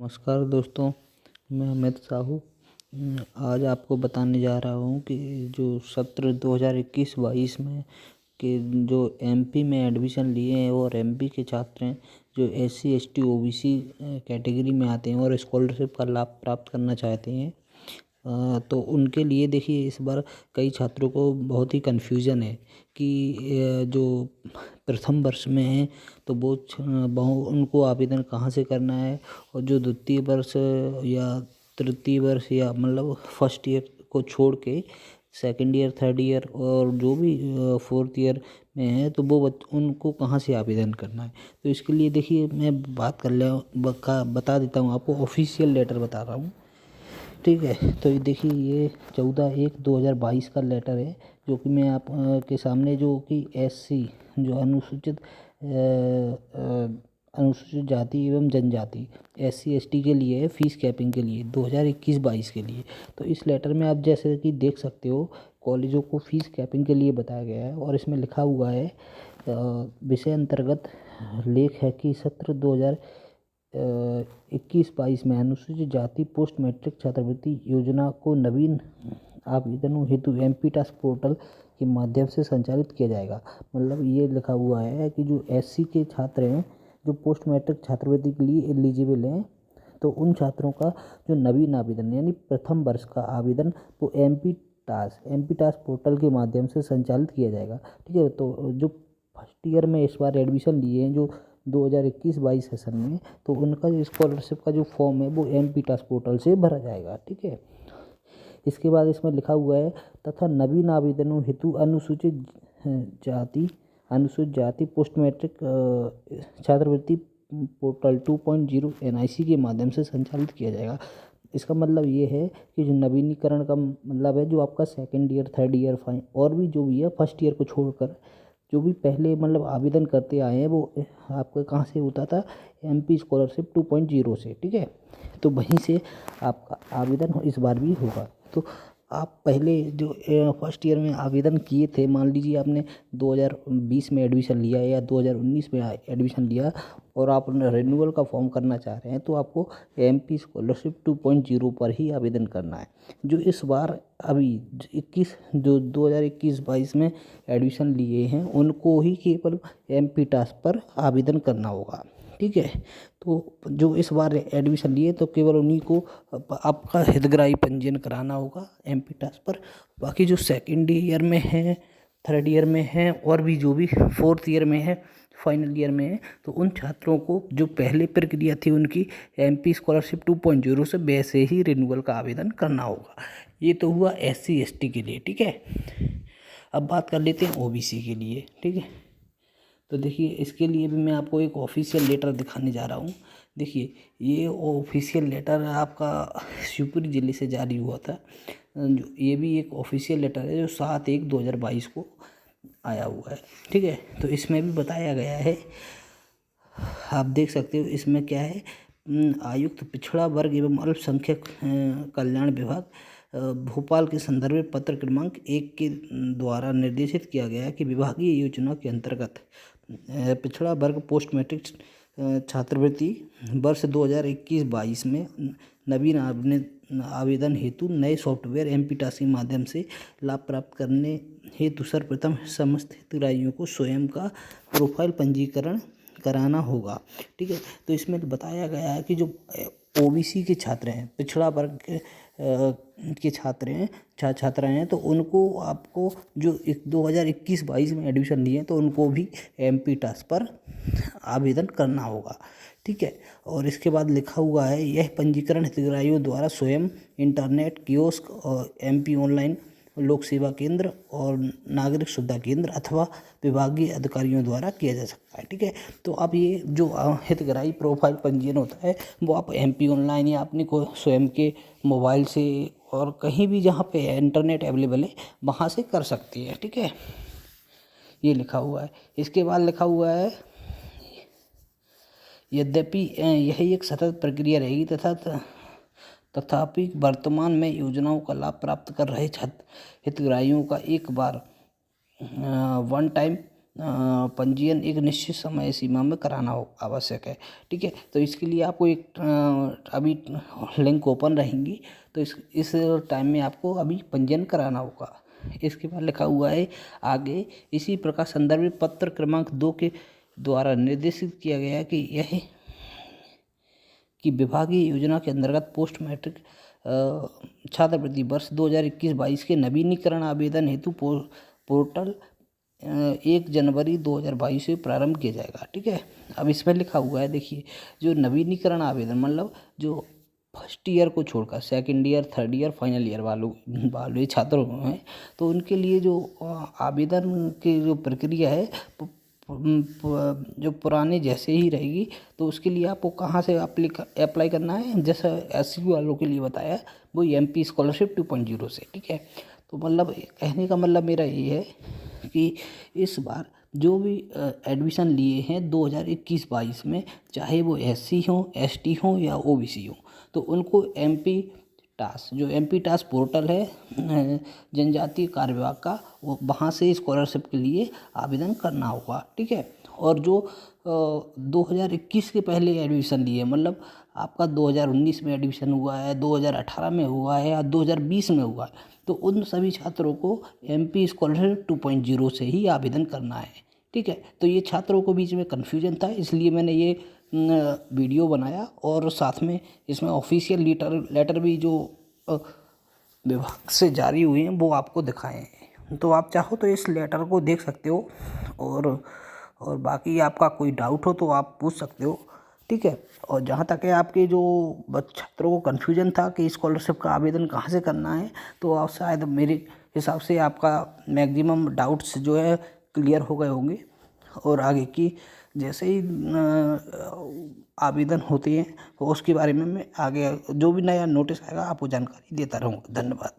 नमस्कार दोस्तों, मैं अमित साहू। आज आपको बताने जा रहा हूँ कि जो सत्र 2021-22 में के जो एमपी में एडमिशन लिए हैं और एमपी के छात्र हैं जो एससी एसटी ओबीसी कैटेगरी में आते हैं और स्कॉलरशिप का लाभ प्राप्त करना चाहते हैं, तो उनके लिए देखिए इस बार कई छात्रों को बहुत ही कन्फ्यूज़न है कि जो प्रथम वर्ष में हैं तो उनको आवेदन कहाँ से करना है, और जो द्वितीय वर्ष या तृतीय वर्ष या मतलब फर्स्ट ईयर को छोड़ के सेकंड ईयर, थर्ड ईयर और जो भी फोर्थ ईयर में है तो वो उनको कहाँ से आवेदन करना है। तो इसके लिए देखिए मैं बता देता हूँ आपको, ऑफिशियल लेटर बता रहा हूँ। ठीक है, तो ये देखिए ये 14/1/2022 का लेटर है जो कि मैं आप के सामने, जो कि एससी जो अनुसूचित जाति एवं जनजाति एससी एसटी के लिए है, फीस कैपिंग के लिए 2021-22 के लिए। तो इस लेटर में आप जैसे कि देख सकते हो कॉलेजों को फीस कैपिंग के लिए बताया गया है और इसमें लिखा हुआ है विषय अंतर्गत लेख है कि सत्र 2021-22 में अनुसूचित जाति पोस्ट मैट्रिक छात्रवृत्ति योजना को नवीन आवेदनों हेतु एमपी टास्क पोर्टल के माध्यम से संचालित किया जाएगा। मतलब ये लिखा हुआ है कि जो एससी के छात्र हैं जो पोस्ट मैट्रिक छात्रवृत्ति के लिए एलिजिबल हैं, तो उन छात्रों का जो नवीन आवेदन यानी प्रथम वर्ष का आवेदन वो एमपी टास्क पोर्टल के माध्यम से संचालित किया जाएगा। ठीक है, तो जो फर्स्ट ईयर में इस बार एडमिशन लिए हैं जो 2021-22 सेशन में, तो उनका जो स्कॉलरशिप का जो फॉर्म है वो एमपी टास्क पोर्टल से भरा जाएगा। ठीक है, इसके बाद इसमें लिखा हुआ है तथा नवीन आवेदनों हेतु अनुसूचित जाति पोस्ट मैट्रिक छात्रवृत्ति पोर्टल 2.0 एनआईसी के माध्यम से संचालित किया जाएगा। इसका मतलब ये है कि जो नवीनीकरण का मतलब है जो आपका सेकेंड ईयर, थर्ड ईयर, और भी जो भी है फर्स्ट ईयर को छोड़कर जो भी पहले मतलब आवेदन करते आए हैं वो आपका कहाँ से होता था, एमपी स्कॉलरशिप 2.0 से। ठीक है, तो वहीं से आपका आवेदन इस बार भी होगा। तो आप पहले जो फर्स्ट ईयर में आवेदन किए थे, मान लीजिए आपने 2020 में एडमिशन लिया या 2019 में एडमिशन लिया और आप रिन्यूअल का फॉर्म करना चाह रहे हैं, तो आपको एमपी स्कॉलरशिप 2.0 पर ही आवेदन करना है। जो इस बार अभी 2021-22 में एडमिशन लिए हैं उनको ही केवल एमपी टास्क पर आवेदन करना होगा। ठीक है, तो जो इस बार एडमिशन लिए तो केवल उन्हीं को आपका हितग्राही पंजीयन कराना होगा एमपी टास्क पर। बाकी जो सेकेंड ईयर में है, थर्ड ईयर में है और भी जो भी फोर्थ ईयर में है, फाइनल ईयर में है, तो उन छात्रों को जो पहले प्रक्रिया थी उनकी एमपी स्कॉलरशिप 2.0 से वैसे ही रिन्यूअल का आवेदन करना होगा। ये तो हुआ एससी एसटी के लिए। ठीक है, अब बात कर लेते हैं ओबीसी के लिए। ठीक है, तो देखिए इसके लिए भी मैं आपको एक ऑफिशियल लेटर दिखाने जा रहा हूँ। देखिए ये ऑफिशियल लेटर आपका शिवपुरी ज़िले से जारी हुआ था। जो ये भी एक ऑफिशियल लेटर है जो 7/1/2022 को आया हुआ है। ठीक है, तो इसमें भी बताया गया है, आप देख सकते हो इसमें क्या है। आयुक्त पिछड़ा वर्ग एवं अल्पसंख्यक कल्याण विभाग भोपाल के संदर्भ में पत्र क्रमांक 1 के द्वारा निर्देशित किया गया है कि विभागीय योजना के अंतर्गत पिछड़ा वर्ग पोस्ट मैट्रिक छात्रवृत्ति वर्ष 2021-22 में नवीन आवेदन हेतु नए सॉफ्टवेयर एमपी टास्क के माध्यम से लाभ प्राप्त करने हेतु सर्वप्रथम समस्त हितग्राहियों को स्वयं का प्रोफाइल पंजीकरण कराना होगा। ठीक है, तो इसमें बताया गया है कि जो ओबीसी के छात्र हैं, पिछड़ा वर्ग के छात्र हैं, छात्रा हैं, तो उनको आपको जो 2021-22 में एडमिशन लिए हैं तो उनको भी एमपी टास्क पर आवेदन करना होगा। ठीक है, और इसके बाद लिखा हुआ है यह पंजीकरण हितग्राहियों द्वारा स्वयं, इंटरनेट कियोस्क और एमपी ऑनलाइन लोक सेवा केंद्र और नागरिक सुविधा केंद्र अथवा विभागीय अधिकारियों द्वारा किया जा सकता है। ठीक है, तो अब ये जो हितग्राही प्रोफाइल पंजीयन होता है वो आप एमपी ऑनलाइन या अपनी को स्वयं के मोबाइल से और कहीं भी जहाँ पे इंटरनेट अवेलेबल है वहाँ से कर सकती है। ठीक है, ये लिखा हुआ है। इसके बाद लिखा हुआ है यद्यपि यह एक सतत प्रक्रिया रहेगी तथापि वर्तमान में योजनाओं का लाभ प्राप्त कर रहे हितग्राहियों का एक बार वन टाइम पंजीयन एक निश्चित समय सीमा में कराना आवश्यक है। ठीक है, तो इसके लिए आपको एक अभी लिंक ओपन रहेंगी, तो इस टाइम में आपको अभी पंजीयन कराना होगा। इसके बाद लिखा हुआ है आगे, इसी प्रकार संदर्भित पत्र क्रमांक 2 के द्वारा निर्देशित किया गया है कि यह कि विभागीय योजना के अंतर्गत पोस्ट मैट्रिक छात्रवृत्ति वर्ष 2021-22 के नवीनीकरण आवेदन हेतु पोर्टल 1 जनवरी 2022 से प्रारंभ किया जाएगा। ठीक है, अब इसमें लिखा हुआ है, देखिए, जो नवीनीकरण आवेदन मतलब जो फर्स्ट ईयर को छोड़कर second year, third year, final year वाले छात्रों हैं, तो उनके लिए जो आवेदन की जो प्रक्रिया है जो पुराने जैसे ही रहेगी। तो उसके लिए आपको कहाँ से अप्लाई करना है, जैसा SC वालों के लिए बताया, वो MP स्कॉलरशिप 2.0 से। ठीक है, तो मतलब कहने का मतलब मेरा ये है कि इस बार जो भी एडमिशन लिए हैं 2021-22 में, चाहे वो SC हों, ST हों या OBC हों, तो उनको MP टास पोर्टल है जनजातीय कार्य विभाग का, वो वहाँ से स्कॉलरशिप के लिए आवेदन करना होगा। ठीक है, और जो 2021 के पहले एडमिशन लिए, मतलब आपका 2019 में एडमिशन हुआ है, 2018 में हुआ है या 2020 में हुआ है, तो उन सभी छात्रों को MP स्कॉलरशिप 2.0 से ही आवेदन करना है। ठीक है, तो ये छात्रों को बीच में कन्फ्यूजन था, इसलिए मैंने ये वीडियो बनाया, और साथ में इसमें ऑफिशियल लेटर भी जो विभाग से जारी हुए हैं वो आपको दिखाए हैं। तो आप चाहो तो इस लेटर को देख सकते हो, और बाकी आपका कोई डाउट हो तो आप पूछ सकते हो। ठीक है, और जहाँ तक है आपके जो छात्रों को कन्फ्यूजन था कि स्कॉलरशिप का आवेदन कहाँ से करना है, तो आप शायद मेरे हिसाब से आपका मैक्सिमम डाउट्स जो है क्लियर हो गए होंगे, और आगे की जैसे ही आवेदन होते हैं तो उसके बारे में मैं आगे जो भी नया नोटिस आएगा आपको जानकारी देता रहूँगा। धन्यवाद।